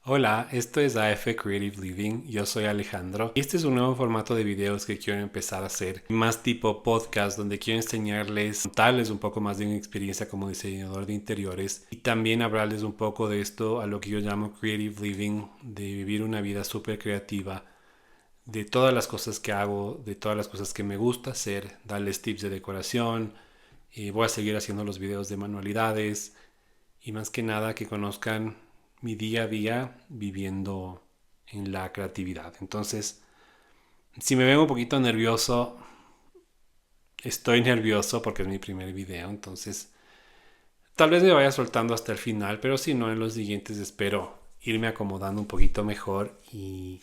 Hola, esto es AF Creative Living, yo soy Alejandro y este es un nuevo formato de videos que quiero empezar a hacer, más tipo podcast, donde quiero enseñarles, contarles un poco más de mi experiencia como diseñador de interiores y también hablarles un poco de esto a lo que yo llamo Creative Living, de vivir una vida súper creativa, de todas las cosas que hago, de todas las cosas que me gusta hacer, darles tips de decoración, voy a seguir haciendo los videos de manualidades y más que nada que conozcan mi día a día viviendo en la creatividad. Entonces, si me veo un poquito nervioso, estoy nervioso porque es mi primer video, entonces tal vez me vaya soltando hasta el final, pero si no, en los siguientes espero irme acomodando un poquito mejor y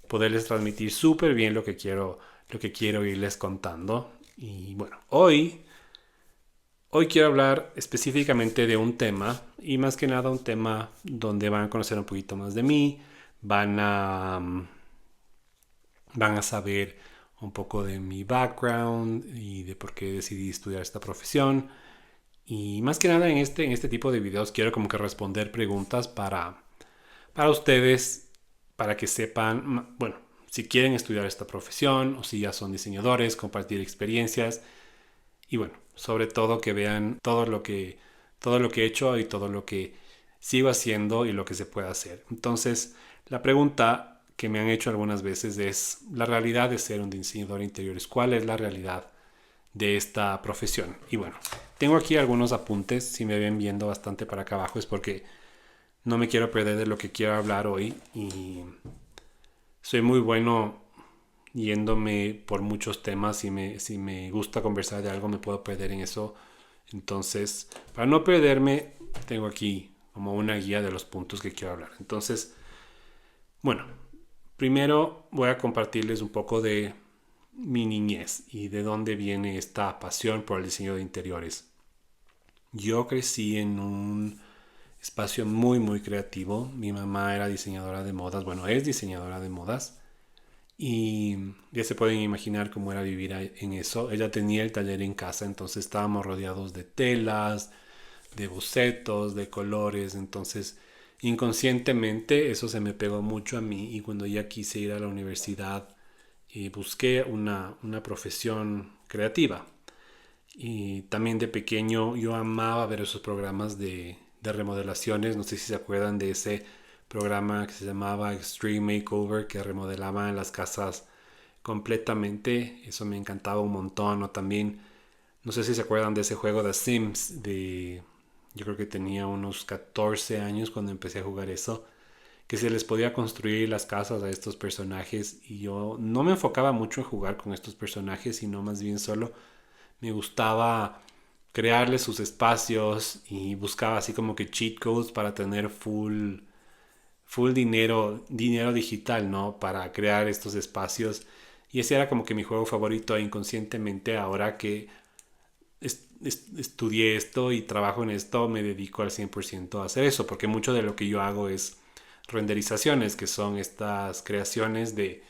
poderles transmitir súper bien lo que quiero irles contando. Y bueno, hoy quiero hablar específicamente de un tema y más que nada un tema donde van a conocer un poquito más de mí, van a, van a saber un poco de mi background y de por qué decidí estudiar esta profesión. Y más que nada en este tipo de videos quiero como que responder preguntas para ustedes, para que sepan, bueno, si quieren estudiar esta profesión o si ya son diseñadores, compartir experiencias. Y bueno, sobre todo que vean todo lo que he hecho y todo lo que sigo haciendo y lo que se puede hacer. Entonces, la pregunta que me han hecho algunas veces es la realidad de ser un diseñador de interiores. ¿Cuál es la realidad de esta profesión? Y bueno, tengo aquí algunos apuntes. Si me ven viendo bastante para acá abajo es porque no me quiero perder de lo que quiero hablar hoy y soy muy bueno yéndome por muchos temas. Si me gusta conversar de algo, me puedo perder en eso. Entonces, para no perderme, tengo aquí como una guía de los puntos que quiero hablar. Entonces, bueno, primero voy a compartirles un poco de mi niñez y de dónde viene esta pasión por el diseño de interiores. Yo crecí en un espacio muy creativo. Mi mamá era diseñadora de modas, bueno, es diseñadora de modas. Y ya se pueden imaginar cómo era vivir en eso. Ella tenía el taller en casa, entonces estábamos rodeados de telas, de bocetos, de colores. Entonces, inconscientemente eso se me pegó mucho a mí. Y cuando ya quise ir a la universidad, busqué una profesión creativa. Y también de pequeño yo amaba ver esos programas de remodelaciones. No sé si se acuerdan de ese programa que se llamaba Extreme Makeover, que remodelaban las casas completamente. Eso me encantaba un montón. O también, no sé si se acuerdan de ese juego de Sims. Yo creo que tenía unos 14 años cuando empecé a jugar eso. Que se les podía construir las casas a estos personajes. Y yo no me enfocaba mucho en jugar con estos personajes, sino más bien solo me gustaba crearles sus espacios y buscaba así como que cheat codes para tener full dinero digital, ¿no? Para crear estos espacios. Y ese era como que mi juego favorito e inconscientemente ahora que estudié esto y trabajo en esto, me dedico al 100% a hacer eso, porque mucho de lo que yo hago es renderizaciones, que son estas creaciones de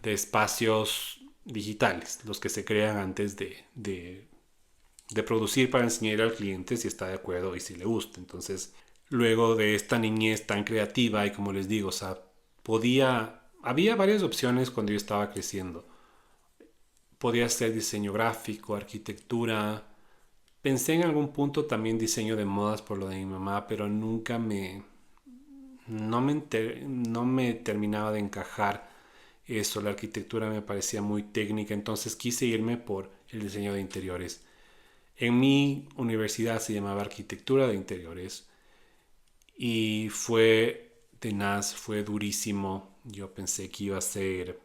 espacios digitales, los que se crean antes de producir para enseñar al cliente si está de acuerdo y si le gusta. Entonces, luego de esta niñez tan creativa y como les digo, o sea, había varias opciones cuando yo estaba creciendo. Podía ser diseño gráfico, arquitectura. Pensé en algún punto también diseño de modas por lo de mi mamá, pero no me terminaba de encajar eso. La arquitectura me parecía muy técnica, entonces quise irme por el diseño de interiores. En mi universidad se llamaba arquitectura de interiores y fue tenaz, fue durísimo. Yo pensé que iba a ser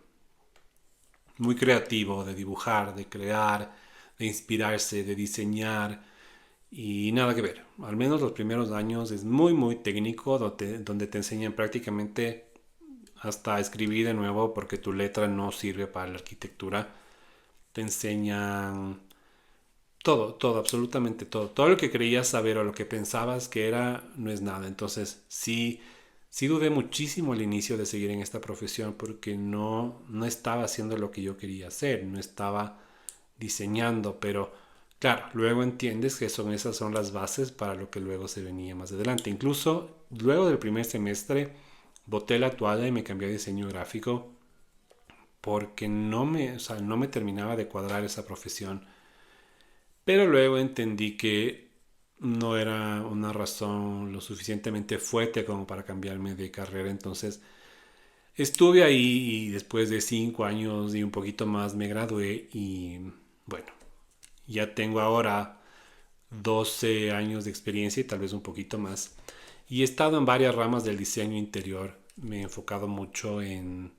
muy creativo, de dibujar, de crear, de inspirarse, de diseñar y nada que ver. Al menos los primeros años es muy técnico, donde te enseñan prácticamente hasta escribir de nuevo porque tu letra no sirve para la arquitectura. Te enseñan todo, absolutamente todo. Todo lo que creías saber o lo que pensabas que era no es nada. Entonces, sí dudé muchísimo al inicio de seguir en esta profesión porque no estaba haciendo lo que yo quería hacer, no estaba diseñando, pero claro, luego entiendes que esas son las bases para lo que luego se venía más adelante. Incluso luego del primer semestre boté la toalla y me cambié a diseño gráfico porque no me terminaba de cuadrar esa profesión. Pero luego entendí que no era una razón lo suficientemente fuerte como para cambiarme de carrera. Entonces estuve ahí y después de 5 años y un poquito más me gradué y bueno, ya tengo ahora 12 años de experiencia y tal vez un poquito más. Y he estado en varias ramas del diseño interior. Me he enfocado mucho en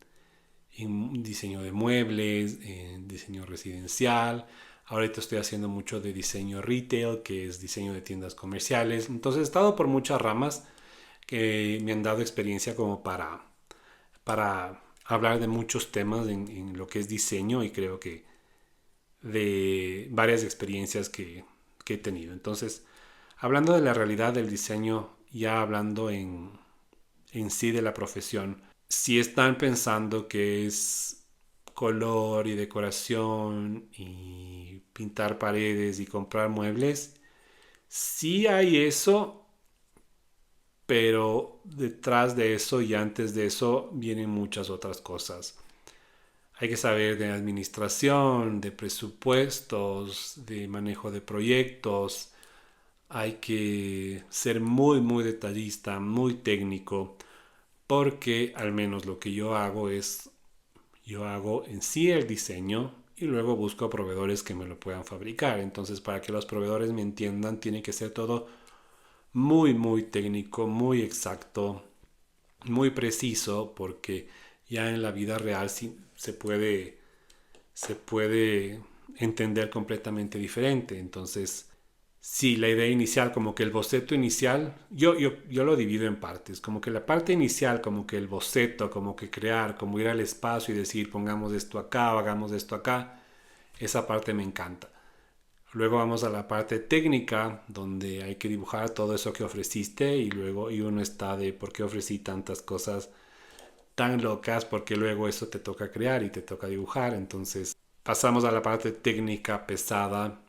diseño de muebles, en diseño residencial. Ahorita estoy haciendo mucho de diseño retail, que es diseño de tiendas comerciales. Entonces he estado por muchas ramas que me han dado experiencia como para hablar de muchos temas en lo que es diseño y creo que de varias experiencias que he tenido. Entonces, hablando de la realidad del diseño, ya hablando en sí de la profesión, si están pensando que es color y decoración y pintar paredes y comprar muebles, sí hay eso, pero detrás de eso y antes de eso vienen muchas otras cosas. Hay que saber de administración, de presupuestos, de manejo de proyectos. Hay que ser muy, muy detallista, muy técnico, porque al menos lo que yo hago es, yo hago en sí el diseño y luego busco proveedores que me lo puedan fabricar. Entonces, para que los proveedores me entiendan, tiene que ser todo muy, muy técnico, muy exacto, muy preciso, porque ya en la vida real sí se puede entender completamente diferente. Entonces, sí, la idea inicial, como que el boceto inicial, yo lo divido en partes, como que la parte inicial, como que el boceto, como que crear, como ir al espacio y decir, pongamos esto acá o hagamos esto acá, esa parte me encanta. Luego vamos a la parte técnica, donde hay que dibujar todo eso que ofreciste y luego y uno está de por qué ofrecí tantas cosas tan locas, porque luego eso te toca crear y te toca dibujar. Entonces pasamos a la parte técnica pesada,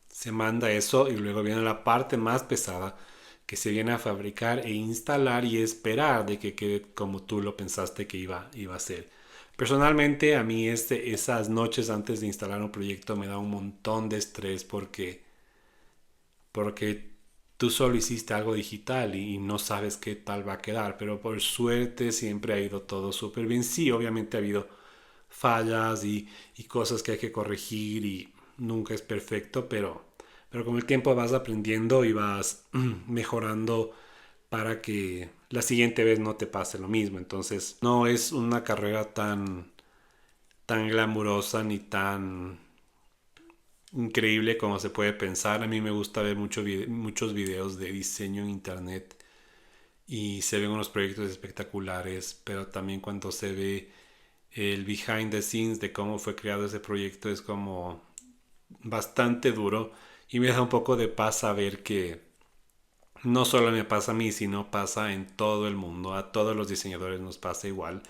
se manda eso y luego viene la parte más pesada que se viene a fabricar e instalar y esperar de que quede como tú lo pensaste que iba a ser. Personalmente a mí esas noches antes de instalar un proyecto me da un montón de estrés porque tú solo hiciste algo digital y no sabes qué tal va a quedar, pero por suerte siempre ha ido todo súper bien. Sí, obviamente ha habido fallas y cosas que hay que corregir y nunca es perfecto, pero con el tiempo vas aprendiendo y vas mejorando para que la siguiente vez no te pase lo mismo. Entonces, no es una carrera tan glamurosa ni tan increíble como se puede pensar. A mí me gusta ver muchos videos de diseño en internet y se ven unos proyectos espectaculares, pero también cuando se ve el behind the scenes de cómo fue creado ese proyecto es como bastante duro y me da un poco de paz saber que no solo me pasa a mí, sino pasa en todo el mundo. A todos los diseñadores nos pasa igual.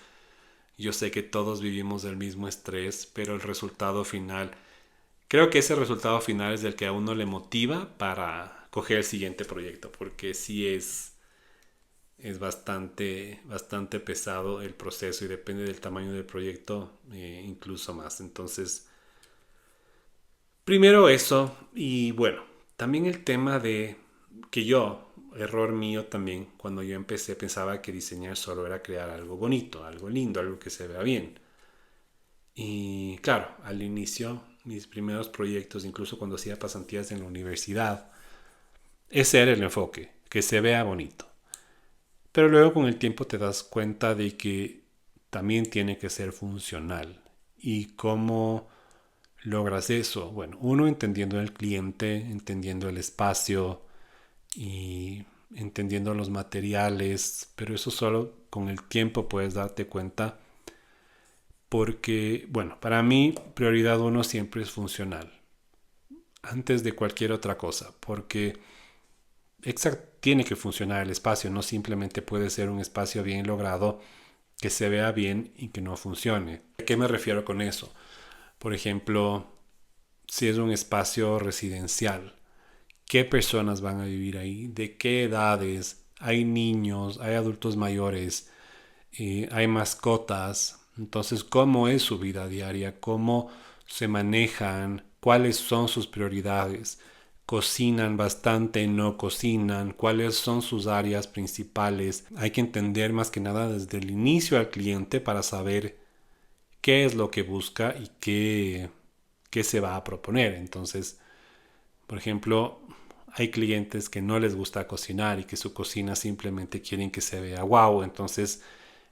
Yo sé que todos vivimos el mismo estrés, pero el resultado final, creo que ese resultado final es el que a uno le motiva para coger el siguiente proyecto, porque sí es bastante, bastante pesado el proceso y depende del tamaño del proyecto, incluso más. Entonces, primero eso y bueno, también el tema de que yo, error mío también, cuando yo empecé pensaba que diseñar solo era crear algo bonito, algo lindo, algo que se vea bien. Y claro, al inicio, mis primeros proyectos, incluso cuando hacía pasantías en la universidad, ese era el enfoque, que se vea bonito. Pero luego con el tiempo te das cuenta de que también tiene que ser funcional. ¿Y cómo logras eso? Bueno, uno entendiendo el cliente, entendiendo el espacio y entendiendo los materiales, pero eso solo con el tiempo puedes darte cuenta porque, bueno, para mí prioridad uno siempre es funcional, antes de cualquier otra cosa, porque tiene que funcionar el espacio, no simplemente puede ser un espacio bien logrado que se vea bien y que no funcione. ¿A qué me refiero con eso? Por ejemplo, si es un espacio residencial, ¿qué personas van a vivir ahí? ¿De qué edades? ¿Hay niños? ¿Hay adultos mayores? hay mascotas. Entonces, ¿cómo es su vida diaria? ¿Cómo se manejan? ¿Cuáles son sus prioridades? ¿Cocinan bastante? ¿No cocinan? ¿Cuáles son sus áreas principales? Hay que entender más que nada desde el inicio al cliente para saber qué es lo que busca y qué se va a proponer. Entonces, por ejemplo, hay clientes que no les gusta cocinar y que su cocina simplemente quieren que se vea wow. Entonces,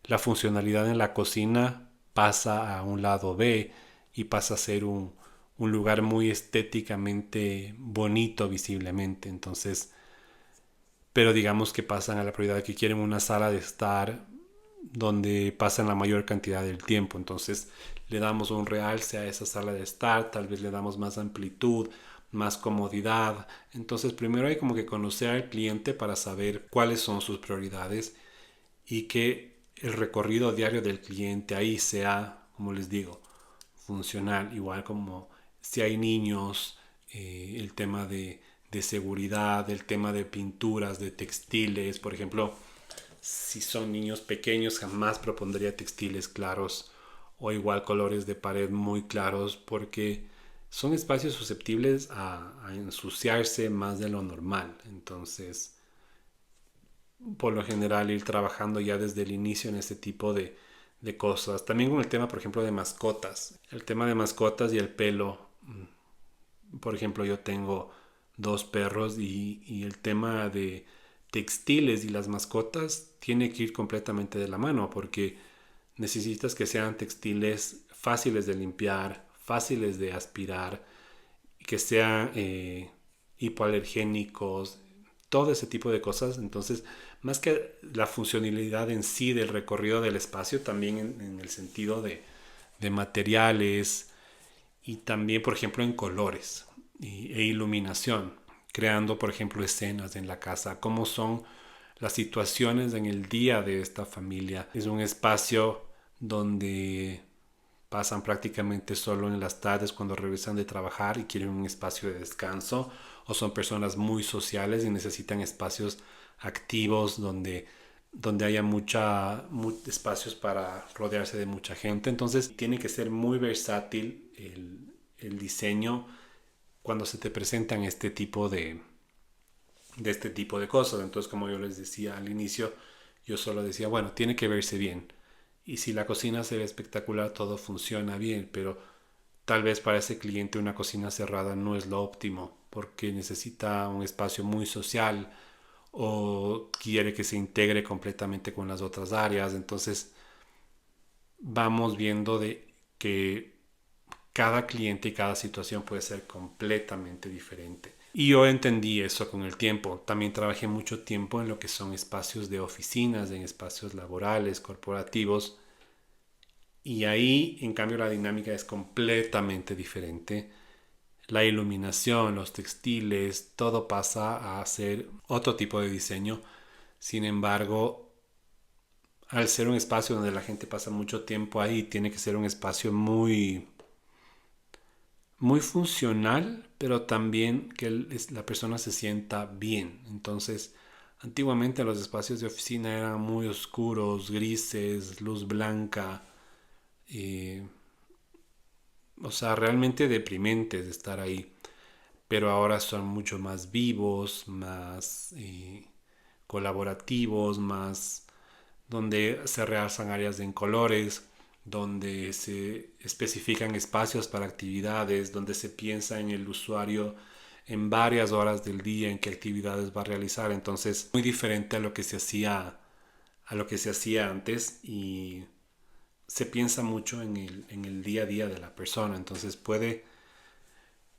la funcionalidad en la cocina pasa a un lado B y pasa a ser un lugar muy estéticamente bonito visiblemente. Entonces, pero digamos que pasan a la prioridad que quieren una sala de estar donde pasan la mayor cantidad del tiempo. Entonces le damos un realce a esa sala de estar, tal vez le damos más amplitud, más comodidad. Entonces primero hay como que conocer al cliente para saber cuáles son sus prioridades y que el recorrido diario del cliente ahí sea, como les digo, funcional. Igual como si hay niños, el tema de seguridad, el tema de pinturas, de textiles, por ejemplo, si son niños pequeños, jamás propondría textiles claros o igual colores de pared muy claros porque son espacios susceptibles a ensuciarse más de lo normal. Entonces, por lo general, ir trabajando ya desde el inicio en este tipo de cosas. También con el tema, por ejemplo, de mascotas. El tema de mascotas y el pelo. Por ejemplo, yo tengo dos perros y el tema de textiles y las mascotas tiene que ir completamente de la mano porque necesitas que sean textiles fáciles de limpiar, fáciles de aspirar, que sean hipoalergénicos, todo ese tipo de cosas. Entonces, más que la funcionalidad en sí del recorrido del espacio, también en el sentido de materiales, y también, por ejemplo, en colores e iluminación, creando, por ejemplo, escenas en la casa, cómo son las situaciones en el día de esta familia. Es un espacio donde pasan prácticamente solo en las tardes cuando regresan de trabajar y quieren un espacio de descanso, o son personas muy sociales y necesitan espacios activos donde haya espacios para rodearse de mucha gente. Entonces tiene que ser muy versátil el diseño cuando se te presentan este tipo de cosas. Entonces, como yo les decía al inicio, yo solo decía, bueno, tiene que verse bien. Y si la cocina se ve espectacular, todo funciona bien, pero tal vez para ese cliente una cocina cerrada no es lo óptimo, porque necesita un espacio muy social o quiere que se integre completamente con las otras áreas. Entonces vamos viendo de que cada cliente y cada situación puede ser completamente diferente. Y yo entendí eso con el tiempo. También trabajé mucho tiempo en lo que son espacios de oficinas, en espacios laborales, corporativos. Y ahí, en cambio, la dinámica es completamente diferente. La iluminación, los textiles, todo pasa a ser otro tipo de diseño. Sin embargo, al ser un espacio donde la gente pasa mucho tiempo ahí, tiene que ser un espacio muy funcional, pero también que la persona se sienta bien. Entonces, antiguamente los espacios de oficina eran muy oscuros, grises, luz blanca, eh, o sea, realmente deprimentes de estar ahí. Pero ahora son mucho más vivos, más colaborativos, más donde se realzan áreas en colores, donde se especifican espacios para actividades, donde se piensa en el usuario en varias horas del día en qué actividades va a realizar. Entonces, muy diferente a lo que se hacía antes y se piensa mucho en el día a día de la persona. Entonces,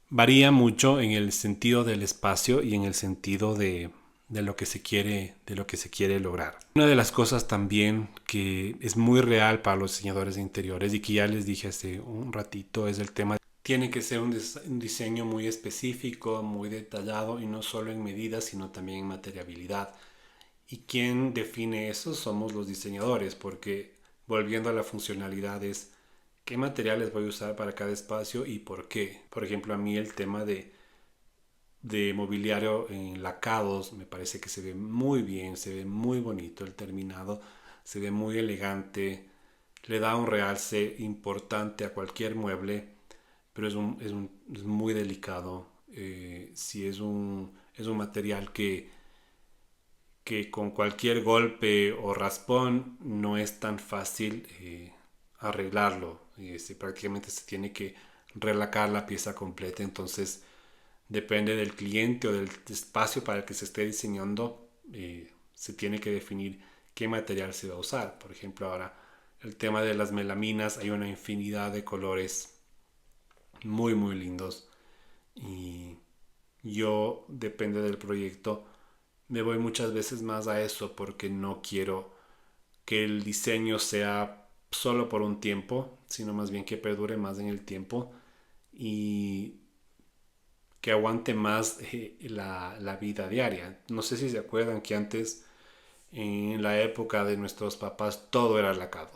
varía mucho en el sentido del espacio y en el sentido de lo que se quiere lograr. Una de las cosas también que es muy real para los diseñadores de interiores y que ya les dije hace un ratito es el tema. Tiene que ser un diseño muy específico, muy detallado y no solo en medidas, sino también en materialidad. ¿Y quién define eso? Somos los diseñadores, porque volviendo a la funcionalidad es qué materiales voy a usar para cada espacio y por qué. Por ejemplo, a mí el tema de mobiliario en lacados me parece que se ve muy bien, se ve muy bonito el terminado, se ve muy elegante, le da un realce importante a cualquier mueble, pero es muy delicado. Si es un material que con cualquier golpe o raspón no es tan fácil arreglarlo. Prácticamente se tiene que relacar la pieza completa, entonces depende del cliente o del espacio para el que se esté diseñando, se tiene que definir qué material se va a usar. Por ejemplo, ahora el tema de las melaminas, hay una infinidad de colores muy muy lindos y yo, depende del proyecto, me voy muchas veces más a eso porque no quiero que el diseño sea solo por un tiempo, sino más bien que perdure más en el tiempo y que aguante más la vida diaria. No sé si se acuerdan que antes, en la época de nuestros papás, todo era lacado.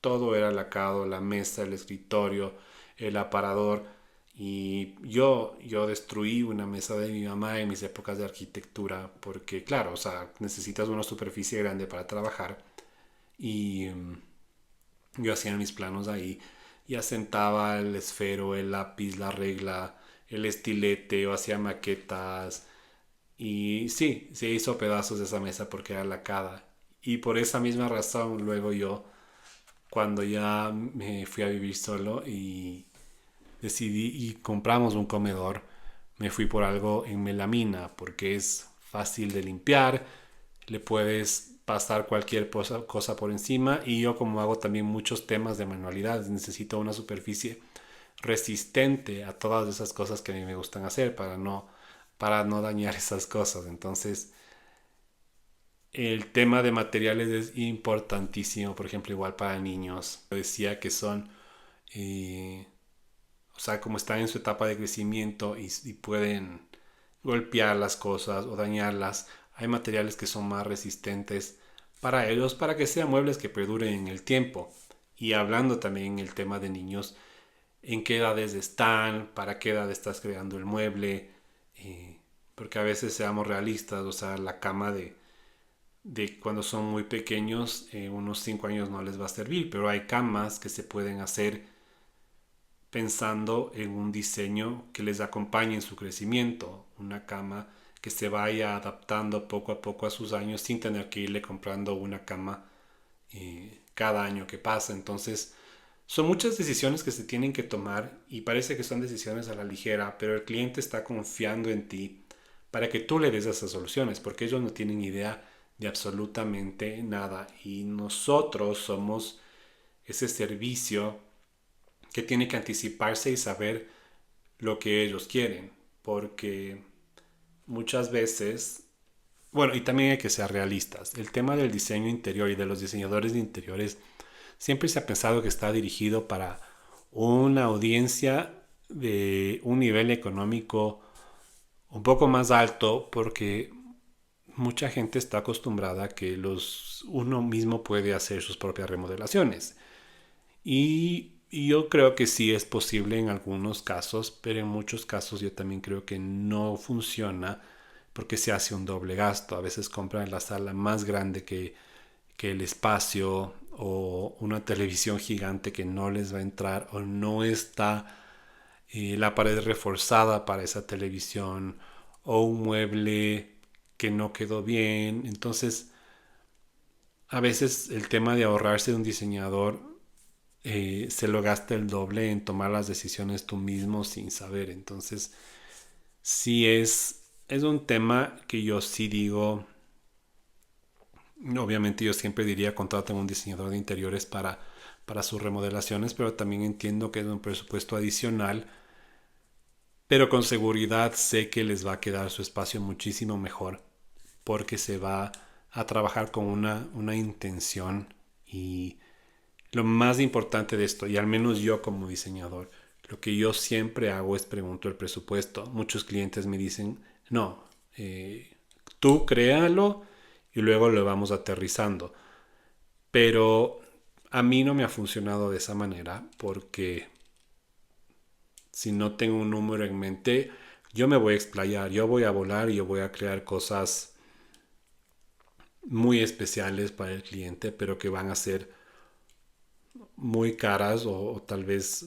Todo era lacado, la mesa, el escritorio, el aparador. Y yo destruí una mesa de mi mamá en mis épocas de arquitectura porque, claro, o sea, necesitas una superficie grande para trabajar. Y yo hacía mis planos ahí. Y asentaba el esfero, el lápiz, la regla, el estilete, o hacía maquetas. Y sí, se hizo pedazos de esa mesa porque era lacada. Y por esa misma razón, luego yo, cuando ya me fui a vivir solo y decidí y compramos un comedor, me fui por algo en melamina porque es fácil de limpiar, le puedes pasar cualquier cosa por encima y yo como hago también muchos temas de manualidades, necesito una superficie resistente a todas esas cosas que a mí me gustan hacer para no dañar esas cosas. Entonces, el tema de materiales es importantísimo, por ejemplo, igual para niños. Decía que son, eh, o sea, como están en su etapa de crecimiento y pueden golpear las cosas o dañarlas, hay materiales que son más resistentes para ellos, para que sean muebles que perduren en el tiempo. Y hablando también el tema de niños, en qué edades están, para qué edad estás creando el mueble, porque a veces seamos realistas, o sea, la cama de cuando son muy pequeños, unos 5 años no les va a servir, pero hay camas que se pueden hacer pensando en un diseño que les acompañe en su crecimiento, una cama que se vaya adaptando poco a poco a sus años sin tener que irle comprando una cama cada año que pasa. Entonces, son muchas decisiones que se tienen que tomar y parece que son decisiones a la ligera, pero el cliente está confiando en ti para que tú le des esas soluciones, porque ellos no tienen idea de absolutamente nada y nosotros somos ese servicio que tiene que anticiparse y saber lo que ellos quieren, porque muchas veces, bueno, y también hay que ser realistas, el tema del diseño interior y de los diseñadores de interiores siempre se ha pensado que está dirigido para una audiencia de un nivel económico un poco más alto porque mucha gente está acostumbrada a que uno mismo puede hacer sus propias remodelaciones. Y yo creo que sí es posible en algunos casos, pero en muchos casos yo también creo que no funciona porque se hace un doble gasto. A veces compran la sala más grande que el espacio o una televisión gigante que no les va a entrar o no está la pared reforzada para esa televisión o un mueble que no quedó bien. Entonces, a veces el tema de ahorrarse de un diseñador se lo gasta el doble en tomar las decisiones tú mismo sin saber. Entonces, sí es un tema que yo sí digo, obviamente yo siempre diría contraten un diseñador de interiores para sus remodelaciones, pero también entiendo que es un presupuesto adicional, pero con seguridad sé que les va a quedar su espacio muchísimo mejor porque se va a trabajar con una intención y lo más importante de esto, y al menos yo como diseñador, lo que yo siempre hago es pregunto el presupuesto. Muchos clientes me dicen, no, tú créalo y luego lo vamos aterrizando. Pero a mí no me ha funcionado de esa manera porque si no tengo un número en mente, yo me voy a explayar, yo voy a volar y yo voy a crear cosas muy especiales para el cliente, pero que van a ser muy caras o tal vez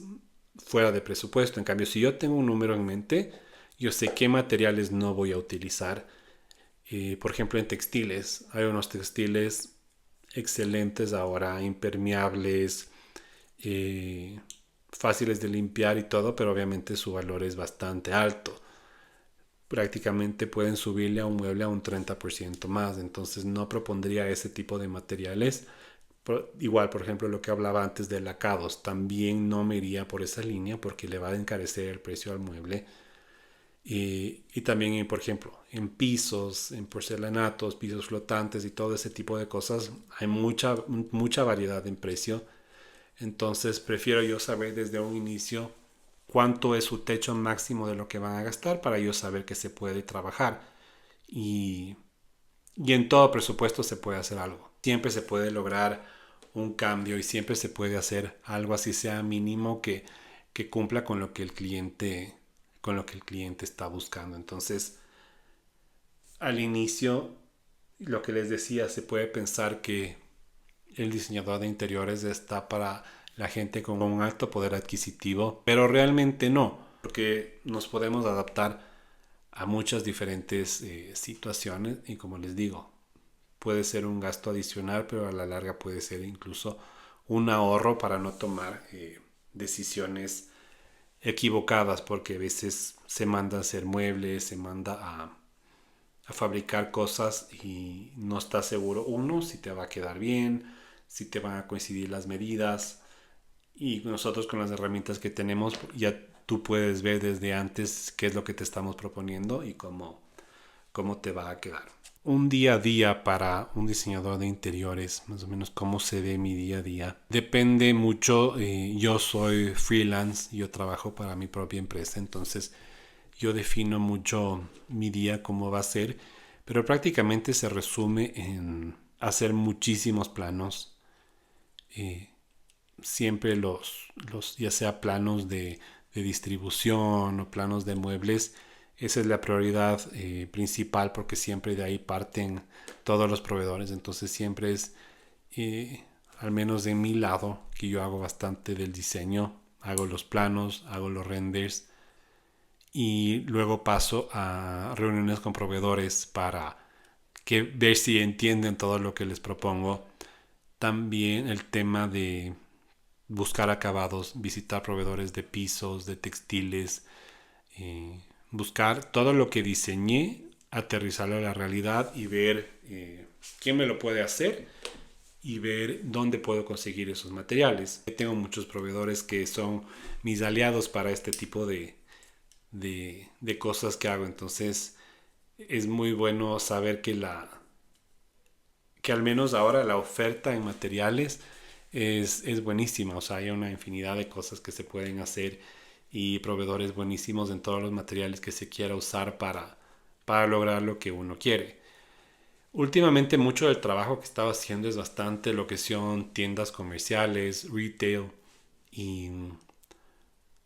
fuera de presupuesto. En cambio, si yo tengo un número en mente, yo sé qué materiales no voy a utilizar. Por ejemplo, en textiles, hay unos textiles excelentes ahora, impermeables, eh, fáciles de limpiar y todo, pero obviamente su valor es bastante alto. Prácticamente pueden subirle a un mueble a un 30% más, entonces no propondría ese tipo de materiales. Igual, por ejemplo, lo que hablaba antes de lacados, también no me iría por esa línea porque le va a encarecer el precio al mueble. Y también, por ejemplo, en pisos, en porcelanatos, pisos flotantes y todo ese tipo de cosas, hay mucha variedad en precio. Entonces prefiero yo saber desde un inicio cuánto es su techo máximo de lo que van a gastar para yo saber que se puede trabajar. Y, y en todo presupuesto se puede hacer algo. Siempre se puede lograr un cambio y siempre se puede hacer algo así sea mínimo que cumpla con lo que el cliente está buscando. Entonces, al inicio, lo que les decía, se puede pensar que el diseñador de interiores está para la gente con un alto poder adquisitivo, pero realmente no, porque nos podemos adaptar a muchas diferentes situaciones y como les digo, puede ser un gasto adicional, pero a la larga puede ser incluso un ahorro para no tomar decisiones equivocadas, porque a veces se manda a hacer muebles, se manda a fabricar cosas y no estás seguro, uno, si te va a quedar bien, si te van a coincidir las medidas. Y nosotros con las herramientas que tenemos ya tú puedes ver desde antes qué es lo que te estamos proponiendo y cómo te va a quedar. Un día a día para un diseñador de interiores, más o menos cómo se ve mi día a día. Depende mucho, yo soy freelance, yo trabajo para mi propia empresa, entonces yo defino mucho mi día, cómo va a ser, pero prácticamente se resume en hacer muchísimos planos, eh, siempre ya sea planos de distribución o planos de muebles, esa es la prioridad principal porque siempre de ahí parten todos los proveedores. Entonces siempre es, al menos de mi lado, que yo hago bastante del diseño, hago los planos, hago los renders y luego paso a reuniones con proveedores para ver si entienden todo lo que les propongo. También el tema de buscar acabados, visitar proveedores de pisos, de textiles, buscar todo lo que diseñé, aterrizarlo a la realidad y ver quién me lo puede hacer y ver dónde puedo conseguir esos materiales. Tengo muchos proveedores que son mis aliados para este tipo de cosas que hago, entonces es muy bueno saber que al menos ahora la oferta en materiales es buenísima. O sea, hay una infinidad de cosas que se pueden hacer y proveedores buenísimos en todos los materiales que se quiera usar para lograr lo que uno quiere. Últimamente mucho del trabajo que estaba haciendo es bastante lo que son tiendas comerciales, retail y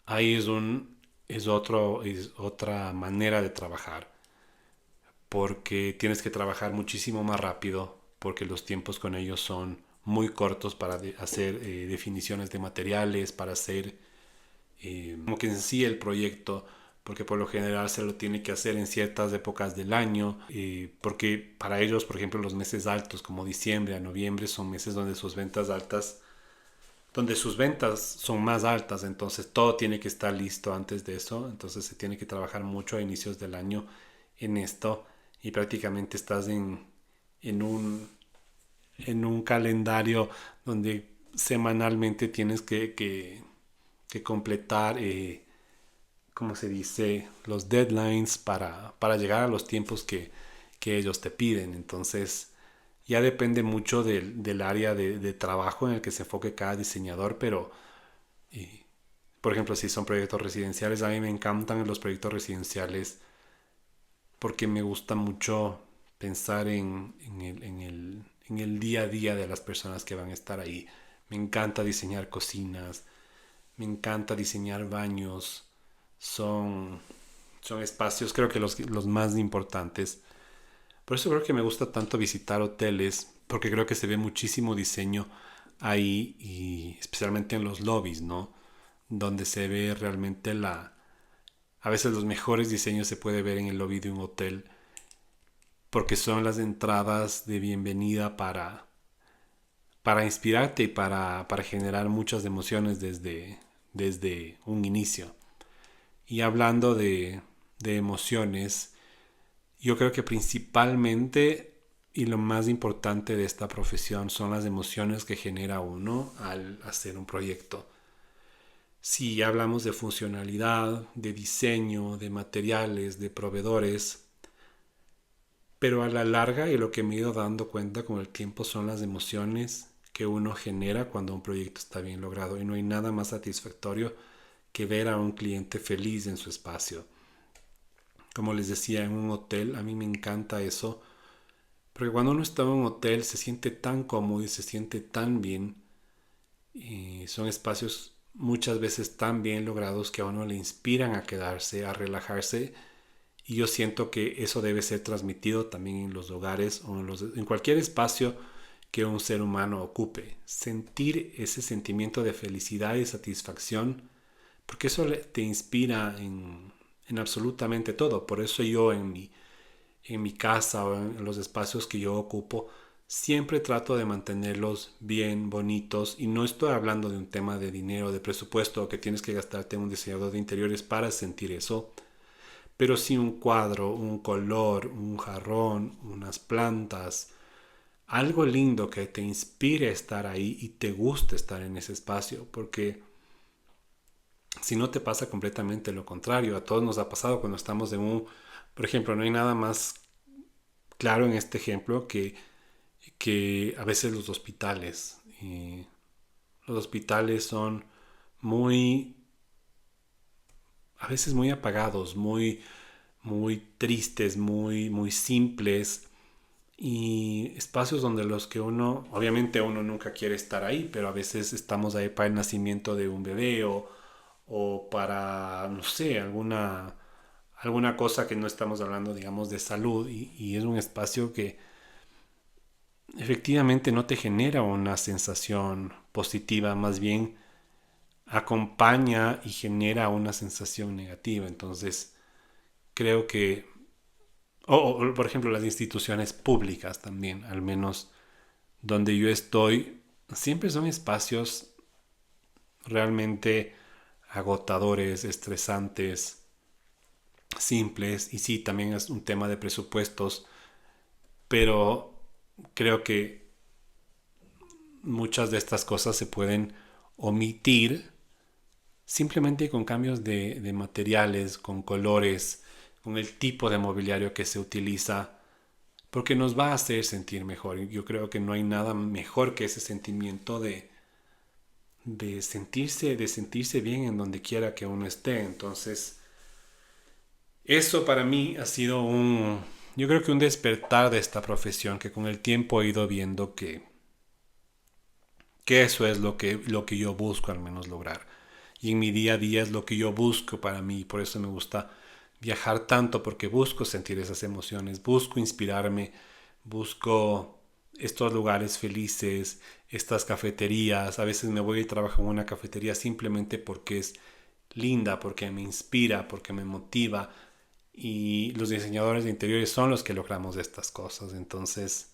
ahí es otra manera de trabajar porque tienes que trabajar muchísimo más rápido, porque los tiempos con ellos son muy cortos para hacer definiciones de materiales, para hacer como que en sí el proyecto, porque por lo general se lo tiene que hacer en ciertas épocas del año, porque para ellos, por ejemplo, los meses altos como diciembre a noviembre son meses donde sus ventas son más altas, entonces todo tiene que estar listo antes de eso, entonces se tiene que trabajar mucho a inicios del año en esto y prácticamente estás en en un calendario donde semanalmente tienes que completar, ¿cómo se dice?, los deadlines para llegar a los tiempos que ellos te piden. Entonces, ya depende mucho del área de trabajo en el que se enfoque cada diseñador, pero, por ejemplo, si son proyectos residenciales, a mí me encantan los proyectos residenciales porque me gusta mucho pensar en el día a día de las personas que van a estar ahí. Me encanta diseñar cocinas, me encanta diseñar baños. Son, son espacios, creo que los más importantes Por eso creo que me gusta tanto visitar hoteles, porque creo que se ve muchísimo diseño ahí y especialmente en los lobbies, ¿no? Donde se ve realmente a veces los mejores diseños se puede ver en el lobby de un hotel, porque son las entradas de bienvenida para inspirarte y para generar muchas emociones desde un inicio. Y hablando de emociones, yo creo que principalmente y lo más importante de esta profesión son las emociones que genera uno al hacer un proyecto. Si hablamos de funcionalidad, de diseño, de materiales, de proveedores, pero a la larga y lo que me he ido dando cuenta con el tiempo son las emociones que uno genera cuando un proyecto está bien logrado y no hay nada más satisfactorio que ver a un cliente feliz en su espacio. Como les decía, en un hotel, a mí me encanta eso, porque cuando uno está en un hotel se siente tan cómodo y se siente tan bien, y son espacios muchas veces tan bien logrados que a uno le inspiran a quedarse, a relajarse, y yo siento que eso debe ser transmitido también en los hogares o en cualquier espacio que un ser humano ocupe. Sentir ese sentimiento de felicidad y satisfacción, porque eso te inspira en absolutamente todo. Por eso yo en mi casa o en los espacios que yo ocupo, siempre trato de mantenerlos bien, bonitos. Y no estoy hablando de un tema de dinero, de presupuesto, o que tienes que gastarte en un diseñador de interiores para sentir eso. Pero sí un cuadro, un color, un jarrón, unas plantas, algo lindo que te inspire a estar ahí y te guste estar en ese espacio. Porque si no te pasa completamente lo contrario, a todos nos ha pasado cuando estamos en por ejemplo, no hay nada más claro en este ejemplo que a veces los hospitales son muy, a veces muy apagados, muy tristes, muy simples y espacios donde los que obviamente uno nunca quiere estar ahí, pero a veces estamos ahí para el nacimiento de un bebé o para, no sé, alguna cosa que no estamos hablando, digamos, de salud y es un espacio que efectivamente no te genera una sensación positiva, más bien acompaña y genera una sensación negativa. Entonces, creo que, o, por ejemplo, las instituciones públicas también, al menos donde yo estoy, siempre son espacios realmente agotadores, estresantes, simples, y sí, también es un tema de presupuestos, pero creo que muchas de estas cosas se pueden omitir simplemente con cambios de materiales, con colores, con el tipo de mobiliario que se utiliza, porque nos va a hacer sentir mejor. Yo creo que no hay nada mejor que ese sentimiento de sentirse bien en donde quiera que uno esté. Entonces, eso para mí ha sido yo creo que un despertar de esta profesión, que con el tiempo he ido viendo que eso es lo que yo busco al menos lograr. Y en mi día a día es lo que yo busco para mí. Por eso me gusta viajar tanto, porque busco sentir esas emociones, busco inspirarme, busco estos lugares felices, estas cafeterías. A veces me voy y trabajo en una cafetería simplemente porque es linda, porque me inspira, porque me motiva. Y los diseñadores de interiores son los que logramos estas cosas. Entonces,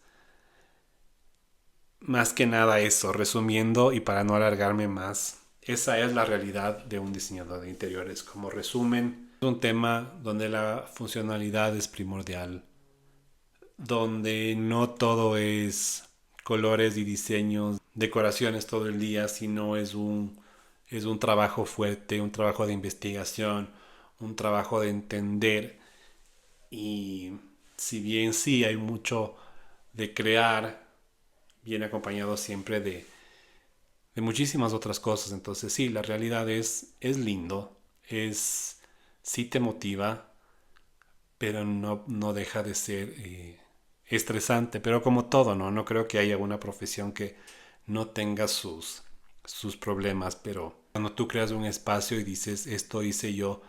más que nada eso, resumiendo y para no alargarme más, esa es la realidad de un diseñador de interiores. Como resumen, es un tema donde la funcionalidad es primordial, donde no todo es colores y diseños, decoraciones todo el día, sino es un trabajo fuerte, un trabajo de investigación, un trabajo de entender. Y si bien sí hay mucho de crear, viene acompañado siempre de muchísimas otras cosas. Entonces sí, la realidad es lindo, sí te motiva, pero no deja de ser estresante. Pero como todo, ¿no? No creo que haya una profesión que no tenga sus problemas, pero cuando tú creas un espacio y dices, esto hice yo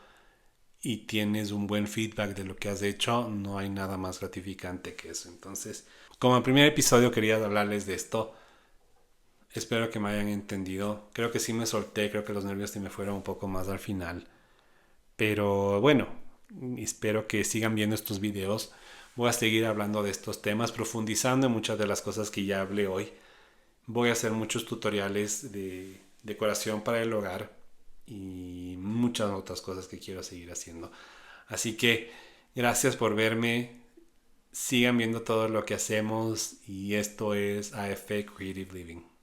y tienes un buen feedback de lo que has hecho, no hay nada más gratificante que eso. Entonces, como primer episodio quería hablarles de esto. Espero que me hayan entendido. Creo que sí me solté, creo que los nervios se me fueron un poco más al final. Pero bueno, espero que sigan viendo estos videos. Voy a seguir hablando de estos temas, profundizando en muchas de las cosas que ya hablé hoy. Voy a hacer muchos tutoriales de decoración para el hogar y muchas otras cosas que quiero seguir haciendo. Así que gracias por verme. Sigan viendo todo lo que hacemos y esto es AF Creative Living.